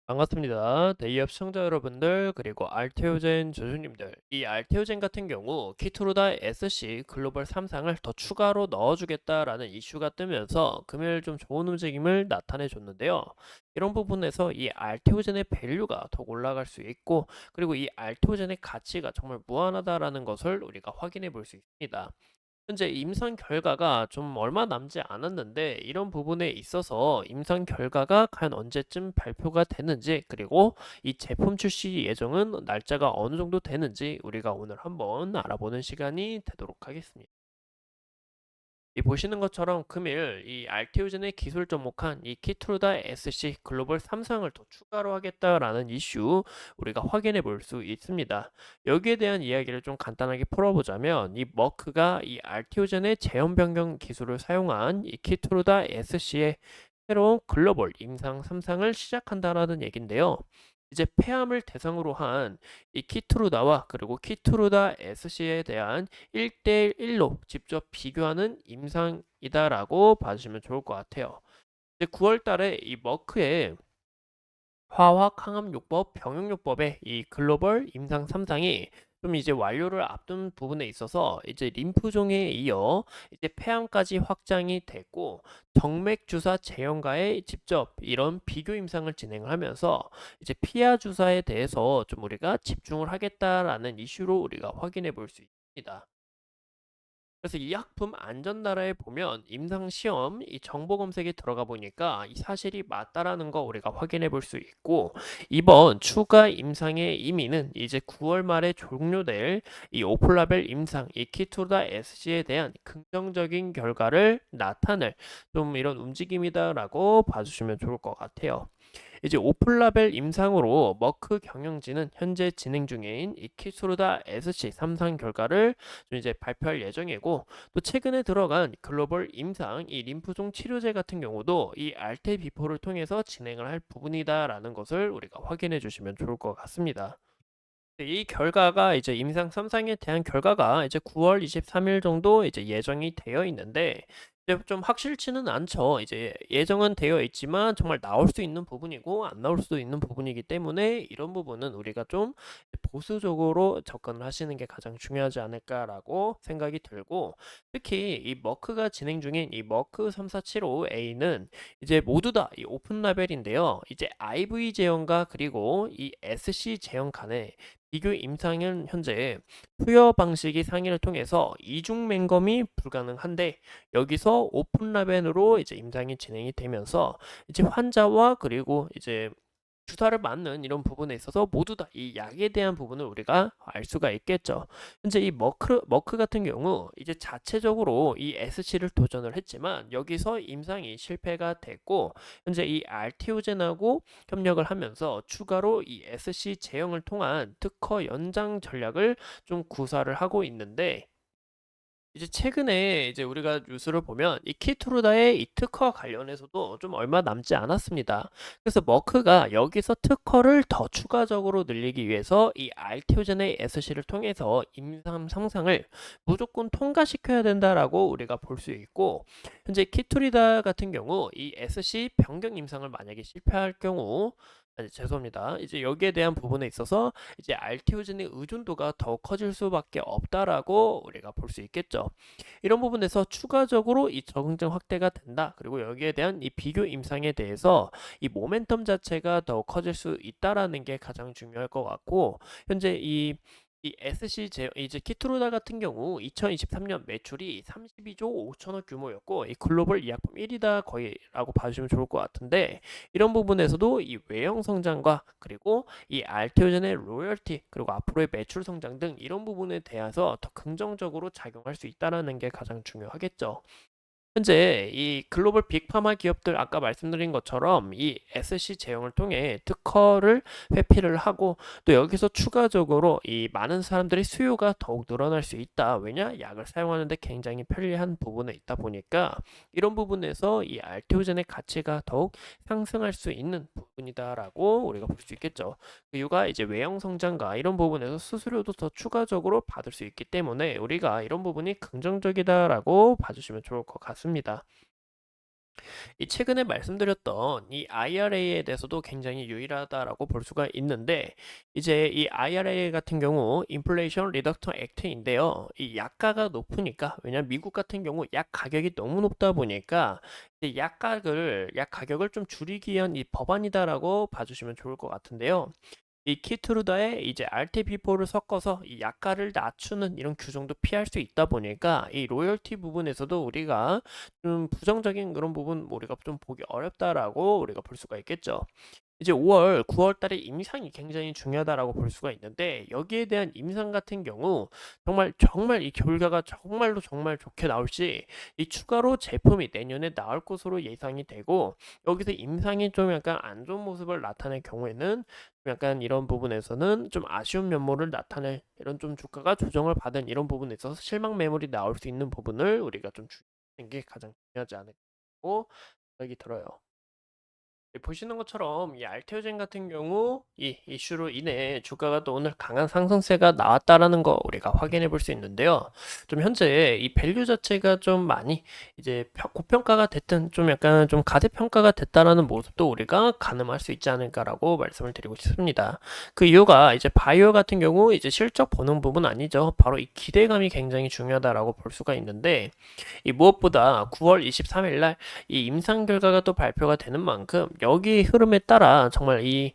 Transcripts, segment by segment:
반갑습니다. 대기업 시청자 여러분들 그리고 알테오젠 조주님들, 이 알테오젠 같은 경우 키투루다 SC 글로벌 3상을 더 추가로 넣어주겠다라는 이슈가 뜨면서 금요일 좀 좋은 움직임을 나타내 줬는데요. 이런 부분에서 이 알테오젠의 밸류가 더 올라갈 수 있고, 그리고 이 알테오젠의 가치가 정말 무한하다라는 것을 우리가 확인해 볼 수 있습니다. 현재 임상 결과가 좀 얼마 남지 않았는데, 이런 부분에 있어서 임상 결과가 과연 언제쯤 발표가 되는지, 그리고 이 제품 출시 예정은 날짜가 어느 정도 되는지 우리가 오늘 한번 알아보는 시간이 되도록 하겠습니다. 이 보시는 것처럼 금일 이 알테오젠의 기술 접목한 이 키트루다 SC 글로벌 3상을 더 추가로 하겠다라는 이슈 우리가 확인해 볼 수 있습니다. 여기에 대한 이야기를 좀 간단하게 풀어보자면, 이 머크가 이 알테오젠의 제형 변경 기술을 사용한 이 키트루다 SC의 새로운 글로벌 임상 3상을 시작한다라는 얘긴데요. 이제 폐암을 대상으로 한 이 키트루다와 그리고 키트루다 SC에 대한 1대1로 직접 비교하는 임상이다라고 봐주시면 좋을 것 같아요. 이제 9월 달에 이 머크의 화학항암요법 병용요법의 이 글로벌 임상 3상이 좀 이제 완료를 앞둔 부분에 있어서 이제 림프종에 이어 이제 폐암까지 확장이 됐고, 정맥 주사 제형과의 직접 이런 비교 임상을 진행을 하면서 이제 피하 주사에 대해서 좀 우리가 집중을 하겠다라는 이슈로 우리가 확인해 볼 수 있습니다. 그래서 이 약품 안전나라에 보면 임상 시험 이 정보 검색에 들어가 보니까 이 사실이 맞다라는 거 우리가 확인해 볼 수 있고, 이번 추가 임상의 의미는 이제 9월 말에 종료될 이 오플라벨 임상 이 키투다 SC에 대한 긍정적인 결과를 나타낼 좀 이런 움직임이다라고 봐주시면 좋을 것 같아요. 이제 오플라벨 임상으로 머크 경영진은 현재 진행 중인 이키스루다 SC 3상 결과를 좀 이제 발표할 예정이고, 또 최근에 들어간 글로벌 임상 이 림프종 치료제 같은 경우도 이 알테 비포를 통해서 진행을 할 부분이다라는 것을 우리가 확인해 주시면 좋을 것 같습니다. 이 결과가 이제 임상 3상에 대한 결과가 이제 9월 23일 정도 이제 예정이 되어 있는데, 이제 좀 확실치는 않죠. 이제 예정은 되어 있지만 정말 나올 수 있는 부분이고 안 나올 수도 있는 부분이기 때문에, 이런 부분은 우리가 좀 보수적으로 접근을 하시는 게 가장 중요하지 않을까라고 생각이 들고, 특히 이 머크가 진행 중인 이 머크 3475A는 이제 모두 다 이 오픈 라벨인데요. 이제 IV 제형과 그리고 이 SC 제형 간에 비교 임상은 현재 투여 방식이 상의를 통해서 이중 맹검이 불가능한데, 여기서 오픈 라벤으로 이제 임상이 진행이 되면서 이제 환자와 그리고 이제 주사를 맞는 이런 부분에 있어서 모두 다 이 약에 대한 부분을 우리가 알 수가 있겠죠. 현재 이 머크 같은 경우 이제 자체적으로 이 SC를 도전을 했지만 여기서 임상이 실패가 됐고, 현재 이 알티오젠하고 협력을 하면서 추가로 이 SC 제형을 통한 특허 연장 전략을 좀 구사를 하고 있는데, 이제 최근에 이제 우리가 뉴스를 보면 이 키투르다의 이 특허 관련해서도 좀 얼마 남지 않았습니다. 그래서 머크가 여기서 특허를 더 추가적으로 늘리기 위해서 이 알티오젠의 SC를 통해서 임상 상상을 무조건 통과시켜야 된다라고 우리가 볼 수 있고, 현재 키투리다 같은 경우 이 SC 변경 임상을 만약에 실패할 경우, 아니, 죄송합니다. 이제 여기에 대한 부분에 있어서 이제 알티오젠의 의존도가 더 커질 수밖에 없다라고 우리가 볼 수 있겠죠. 이런 부분에서 추가적으로 이 적응증 확대가 된다. 그리고 여기에 대한 이 비교 임상에 대해서 이 모멘텀 자체가 더 커질 수 있다라는 게 가장 중요할 것 같고, 현재 이 SC 이제 키트로다 같은 경우 2023년 매출이 32조 5천억 규모였고, 이 글로벌 의약품 1위다 거의라고 봐주시면 좋을 것 같은데, 이런 부분에서도 이 외형 성장과 그리고 이 알테오젠의 로열티 그리고 앞으로의 매출 성장 등 이런 부분에 대해서 더 긍정적으로 작용할 수 있다는 게 가장 중요하겠죠. 현재 이 글로벌 빅파마 기업들 아까 말씀드린 것처럼 이 SC 제형을 통해 특허를 회피를 하고, 또 여기서 추가적으로 이 많은 사람들의 수요가 더욱 늘어날 수 있다. 왜냐? 약을 사용하는데 굉장히 편리한 부분에 있다 보니까 이런 부분에서 이 알테오젠의 가치가 더욱 상승할 수 있는 부분이다라고 우리가 볼 수 있겠죠. 그 이유가 이제 외형 성장과 이런 부분에서 수수료도 더 추가적으로 받을 수 있기 때문에 우리가 이런 부분이 긍정적이다라고 봐주시면 좋을 것 같습니다. 이 최근에 말씀드렸던 이 IRA에 대해서도 굉장히 유일하다라고 볼 수가 있는데 이제 이 IRA 같은 경우 인플레이션 리덕션 액트인데요. 이 약가가 높으니까 왜냐면 미국 같은 경우 약 가격이 너무 높다 보니까 이제 약 가격을 좀 줄이기 위한 이 법안이다라고 봐주시면 좋을 것 같은데요. 이 키트루다에 이제 RTP4를 섞어서 이 약가를 낮추는 이런 규정도 피할 수 있다 보니까 이 로열티 부분에서도 우리가 좀 부정적인 그런 부분 우리가 좀 보기 어렵다라고 우리가 볼 수가 있겠죠. 이제 5월, 9월 달에 임상이 굉장히 중요하다라고 볼 수가 있는데 여기에 대한 임상 같은 경우 정말 이 결과가 정말로 정말 좋게 나올지 이 추가로 제품이 내년에 나올 것으로 예상이 되고 여기서 임상이 좀 약간 안 좋은 모습을 나타낼 경우에는 좀 약간 이런 부분에서는 좀 아쉬운 면모를 나타낼 이런 좀 주가가 조정을 받은 이런 부분에 있어서 실망 매물이 나올 수 있는 부분을 우리가 좀 주의하는 게 가장 중요하지 않을까 생각이 들어요. 보시는 것처럼 이 알테오젠 같은 경우 이 이슈로 인해 주가가 또 오늘 강한 상승세가 나왔다라는 거 우리가 확인해 볼 수 있는데요. 좀 현재 이 밸류 자체가 좀 많이 이제 고평가가 됐든 좀 약간 좀 가대평가가 됐다라는 모습도 우리가 가늠할 수 있지 않을까라고 말씀을 드리고 싶습니다. 그 이유가 이제 바이오 같은 경우 이제 실적 보는 부분 아니죠. 바로 이 기대감이 굉장히 중요하다라고 볼 수가 있는데 이 무엇보다 9월 23일 날 이 임상 결과가 또 발표가 되는 만큼 여기 흐름에 따라 정말 이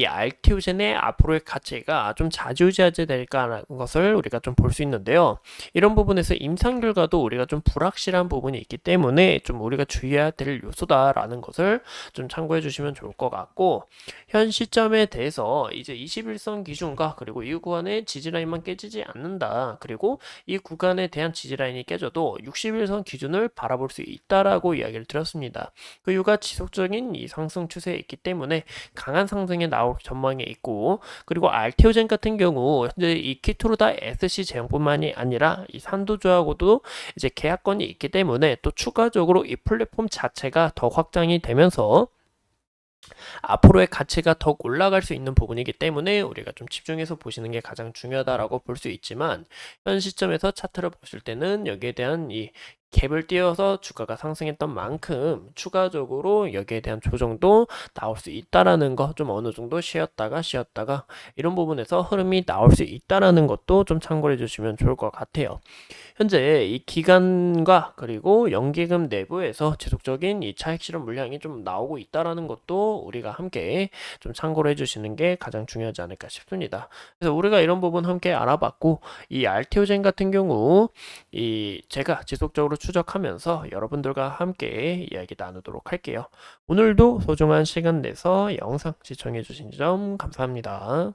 알티오젠의 앞으로의 가치가 좀 좌지우지하게 될까라는 것을 우리가 좀 볼 수 있는데요. 이런 부분에서 임상 결과도 우리가 좀 불확실한 부분이 있기 때문에 좀 우리가 주의해야 될 요소다라는 것을 좀 참고해 주시면 좋을 것 같고 현 시점에 대해서 이제 21선 기준과 그리고 이 구간의 지지라인만 깨지지 않는다. 그리고 이 구간에 대한 지지라인이 깨져도 61선 기준을 바라볼 수 있다라고 이야기를 드렸습니다. 그 이유가 지속적인 이 상승 추세에 있기 때문에 강한 상승에 나올 전망에 있고 그리고 알테오젠 같은 경우 현재 이 키토르다 SC 제형뿐만이 아니라 이 산도주하고도 이제 계약건이 있기 때문에 또 추가적으로 이 플랫폼 자체가 더 확장이 되면서 앞으로의 가치가 더욱 올라갈 수 있는 부분이기 때문에 우리가 좀 집중해서 보시는 게 가장 중요하다라고 볼 수 있지만 현 시점에서 차트를 보실 때는 여기에 대한 이 갭을 띄어서 주가가 상승했던 만큼 추가적으로 여기에 대한 조정도 나올 수 있다라는 거 좀 어느 정도 쉬었다가 이런 부분에서 흐름이 나올 수 있다라는 것도 좀 참고해 주시면 좋을 것 같아요. 현재 이 기관과 그리고 연기금 내부에서 지속적인 이 차익 실현 물량이 좀 나오고 있다라는 것도 우리가 함께 좀 참고를 해주시는 게 가장 중요하지 않을까 싶습니다. 그래서 우리가 이런 부분 함께 알아봤고 이 알테오젠 같은 경우 이 제가 지속적으로 추적하면서 여러분들과 함께 이야기 나누도록 할게요. 오늘도 소중한 시간 내서 영상 시청해 주신 점 감사합니다.